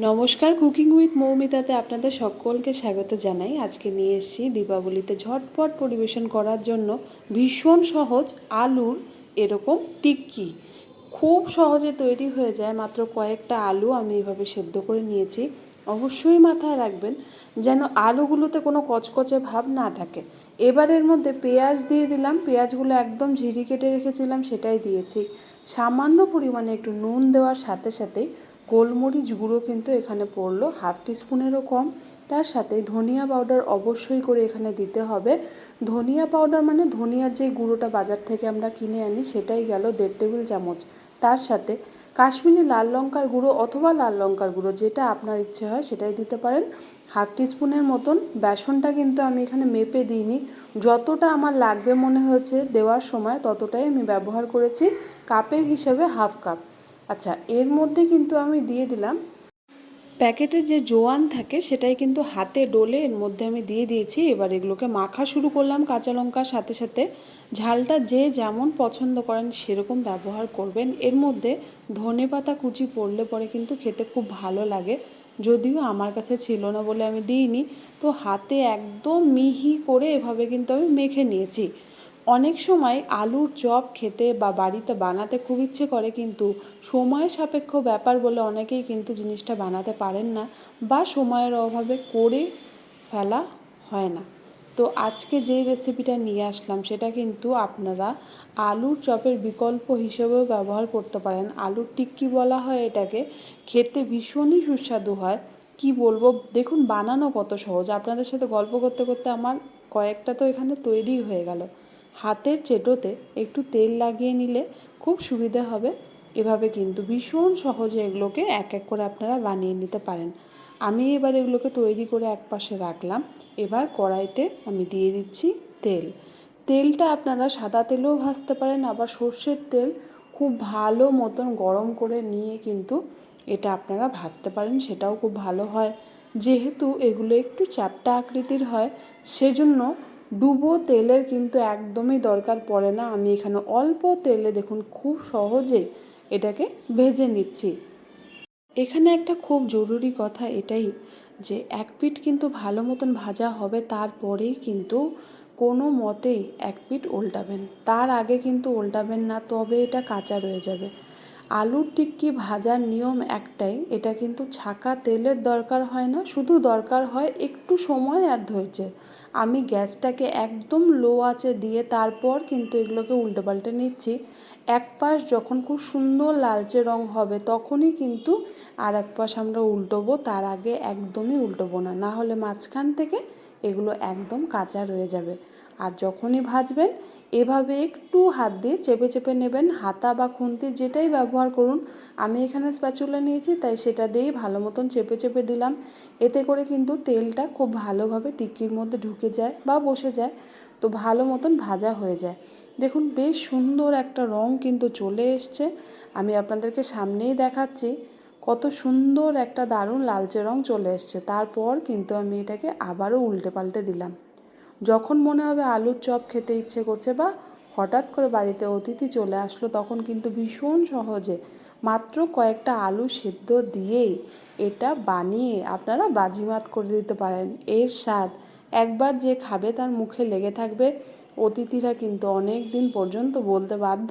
নমস্কার, cooking with মৌমিতাতে আপনাদের সকলকে স্বাগত জানাই। আজকে নিয়ে এসেছি দীপাবলিতে ঝটপট পরিবেশন করার জন্য ভীষণ সহজ আলুর এরকম টিক্কি। খুব সহজে তৈরি হয়ে যায়। মাত্র কয়েকটা আলু আমি এভাবে সেদ্ধ করে নিয়েছি। অবশ্যই মাথায় রাখবেন যেন আলুগুলোতে কোনো কচকচে ভাব না থাকে। এবার এর মধ্যে পেঁয়াজ দিয়ে দিলাম। পেঁয়াজগুলো একদম ঝিরি কেটে রেখেছিলাম, সেটাই দিয়েছি। সামান্য পরিমাণে একটু নুন দেওয়ার সাথে সাথেই গোলমরিচ গুঁড়ো কিন্তু এখানে পড়লো হাফ টিস্পুনেরও কম। তার সাথে ধনিয়া পাউডার অবশ্যই করে এখানে দিতে হবে। ধনিয়া পাউডার মানে ধনিয়ার যে গুঁড়োটা বাজার থেকে আমরা কিনে আনি সেটাই গেল 1.5 টেবিল চামচ। তার সাথে কাশ্মীরি লাল লঙ্কার গুঁড়ো অথবা লাল লঙ্কার গুঁড়ো যেটা আপনার ইচ্ছে হয় সেটাই দিতে পারেন। হাফ টিস্পুনের মতন। বেসনটা কিন্তু আমি এখানে মেপে দিইনি, যতটা আমার লাগবে মনে হয়েছে দেওয়ার সময় ততটাই আমি ব্যবহার করেছি। কাপের হিসেবে হাফ কাপ। আচ্ছা, এর মধ্যে কিন্তু আমি দিয়ে দিলাম প্যাকেটের যে জোয়ান থাকে সেটাই কিন্তু হাতে ডলে এর মধ্যে আমি দিয়ে দিয়েছি। এবার এগুলোকে মাখা শুরু করলাম কাঁচা লঙ্কার সাথে সাথে। ঝালটা যে যেমন পছন্দ করেন সেরকম ব্যবহার করবেন। এর মধ্যে ধনেপাতা কুচি পড়লে পরে কিন্তু খেতে খুব ভালো লাগে, যদিও আমার কাছে ছিল না বলে আমি দিইনি। তো হাতে একদম মিহি করে এভাবে কিন্তু আমি মেখে নিয়েছি। অনেক সময় আলুর চপ খেতে বা বাড়িতে বানাতে খুব ইচ্ছে করে, কিন্তু সময় সাপেক্ষ ব্যাপার বলে অনেকেই কিন্তু জিনিসটা বানাতে পারেন না বা সময়ের অভাবে করে ফেলা হয় না। তো আজকে যেই রেসিপিটা নিয়ে আসলাম সেটা কিন্তু আপনারা আলুর চপের বিকল্প হিসেবেও ব্যবহার করতে পারেন। আলুর টিক্কি বলা হয় এটাকে। খেতে ভীষণই সুস্বাদু হয়। কি বলবো, দেখুন বানানো কত সহজ। আপনাদের সাথে গল্প করতে করতে আমার কয়েকটা তো এখানে তৈরি হয়ে গেল। হাতের চেটোতে একটু তেল লাগিয়ে নিলে খুব সুবিধে হবে। এভাবে কিন্তু ভীষণ সহজে এগুলোকে এক এক করে আপনারা বানিয়ে নিতে পারেন। আমি এবার এগুলোকে তৈরি করে এক পাশে রাখলাম। এবার কড়াইতে আমি দিয়ে দিচ্ছি তেল। তেলটা আপনারা সাদা তেলেও ভাজতে পারেন, আবার সর্ষের তেল খুব ভালো মতন গরম করে নিয়ে কিন্তু এটা আপনারা ভাজতে পারেন, সেটাও খুব ভালো হয়। যেহেতু এগুলো একটু চ্যাপ্টা আকৃতির হয় সেজন্য ডুবো তেলের কিন্তু একদমই দরকার পড়ে না। আমি এখানে অল্প তেলে দেখুন খুব সহজেই এটাকে ভেজে নিচ্ছি। এখানে একটা খুব জরুরি কথা এটাই যে এক পিঠ কিন্তু ভালো মতন ভাজা হবে, তারপরেই কিন্তু কোনো মতেই এক পিঠ উল্টাবেন, তার আগে কিন্তু উল্টাবেন না, তবে এটা কাঁচা রয়ে যাবে। আলুর টিক্কি ভাজার নিয়ম একটাই, এটা কিন্তু ছাঁকা তেলের দরকার হয় না, শুধু দরকার হয় একটু সময় আর ধৈর্যের। আমি গ্যাসটাকে একদম লো আঁচে দিয়ে তারপর কিন্তু এগুলোকে উল্টে পাল্টে নিচ্ছি। এক পাশ যখন খুব সুন্দর লালচে রং হবে তখনই কিন্তু আর এক পাশ আমরা উল্টোবো, তার আগে একদমই উল্টোবো না, না হলে মাঝখান থেকে এগুলো একদম কাঁচা রয়ে যাবে। আর যখনই ভাজবেন এভাবে একটু হাত দিয়ে চেপে চেপে নেবেন, হাতা বা খুন্তি যেটাই ব্যবহার করুন। আমি এখানে স্প্যাচুলা নিয়েছি তাই সেটা দিয়েই ভালো মতন চেপে চেপে দিলাম। এতে করে কিন্তু তেলটা খুব ভালোভাবে টিক্কির মধ্যে ঢুকে যায় বা বসে যায়, তো ভালো মতন ভাজা হয়ে যায়। দেখুন বেশ সুন্দর একটা রং কিন্তু চলে এসছে। আমি আপনাদেরকে সামনেই দেখাচ্ছি কত সুন্দর একটা দারুণ লালচে রং চলে এসছে। তারপর কিন্তু আমি এটাকে আবারও উল্টে পাল্টে দিলাম। যখন মনে হবে আলুর চপ খেতে ইচ্ছে করছে বা হঠাৎ করে বাড়িতে অতিথি চলে আসলো, তখন কিন্তু ভীষণ সহজে মাত্র কয়েকটা আলু সেদ্ধ দিয়েই এটা বানিয়ে আপনারা বাজিমাত করে দিতে পারেন। এর স্বাদ একবার যে খাবে তার মুখে লেগে থাকবে। অতিথিরা কিন্তু অনেক দিন পর্যন্ত বলতে বাধ্য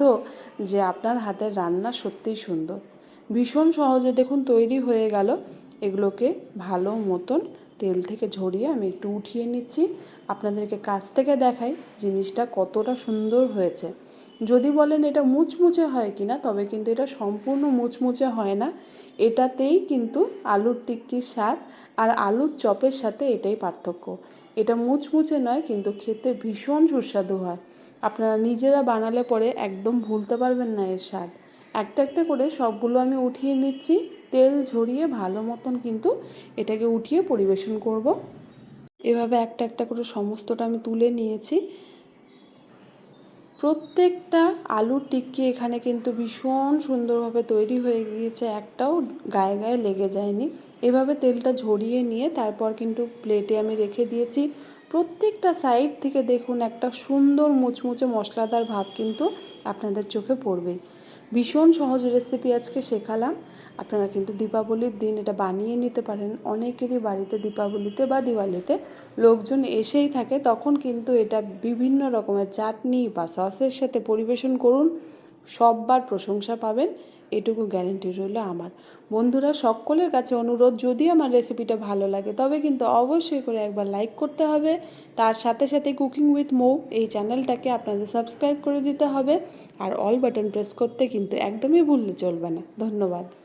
যে আপনার হাতের রান্না সত্যিই সুন্দর। ভীষণ সহজে দেখুন তৈরি হয়ে গেল। এগুলোকে ভালো মতন তেল থেকে ঝরিয়ে আমি একটু উঠিয়ে নিচ্ছি। আপনাদেরকে কাছ থেকে দেখাই জিনিসটা কতটা সুন্দর হয়েছে। যদি বলেন এটা মুচমুচে হয় কিনা, তবে কিন্তু এটা সম্পূর্ণ মুচমুচে হয় না। এটাতেই কিন্তু আলুর টিক্কির স্বাদ আর আলুর চপের সাথে এটাই পার্থক্য। এটা মুচমুচে নয়, কিন্তু খেতে ভীষণ সুস্বাদু হয়। আপনারা নিজেরা বানালে পরে একদম ভুলতে পারবেন না এর স্বাদ। একটা একটা করে সবগুলো আমি উঠিয়ে নিচ্ছি। তেল ঝরিয়ে ভালো মতন কিন্তু এটাকে উঠিয়ে পরিবেশন করব। এভাবে একটা একটা করে সমস্তটা আমি তুলে নিয়েছি। প্রত্যেকটা আলুর টিক্কি এখানে কিন্তু ভীষণ সুন্দরভাবে তৈরি হয়ে গিয়েছে, একটাও গায়ে গায়ে লেগে যায়নি। এভাবে তেলটা ঝরিয়ে নিয়ে তারপর কিন্তু প্লেটে আমি রেখে দিয়েছি। প্রত্যেকটা সাইড থেকে দেখুন একটা সুন্দর মুচমুচে মশলাদার ভাব কিন্তু আপনাদের চোখে পড়বেই। ভীষণ সহজ রেসিপি আজকে শেখালাম। আপনারা কিন্তু দীপাবলির দিন এটা বানিয়ে নিতে পারেন। অনেকেরই বাড়িতে দীপাবলিতে বা দিওয়ালিতে লোকজন এসেই থাকে, তখন কিন্তু এটা বিভিন্ন রকমের চাটনি বা সসের সাথে পরিবেশন করুন, সববার প্রশংসা পাবেন, এটুকু গ্যারেন্টি রইল আমার। বন্ধুরা, সকলের কাছে অনুরোধ, যদি আমার রেসিপিটা ভালো লাগে তবে কিন্তু অবশ্যই করে একবার লাইক করতে হবে। তার সাথে সাথে কুকিং উইথ মৌ এই চ্যানেলটাকে আপনাদের সাবস্ক্রাইব করে দিতে হবে, আর অল বাটন প্রেস করতে কিন্তু একদমই ভুললে চলবে না। ধন্যবাদ।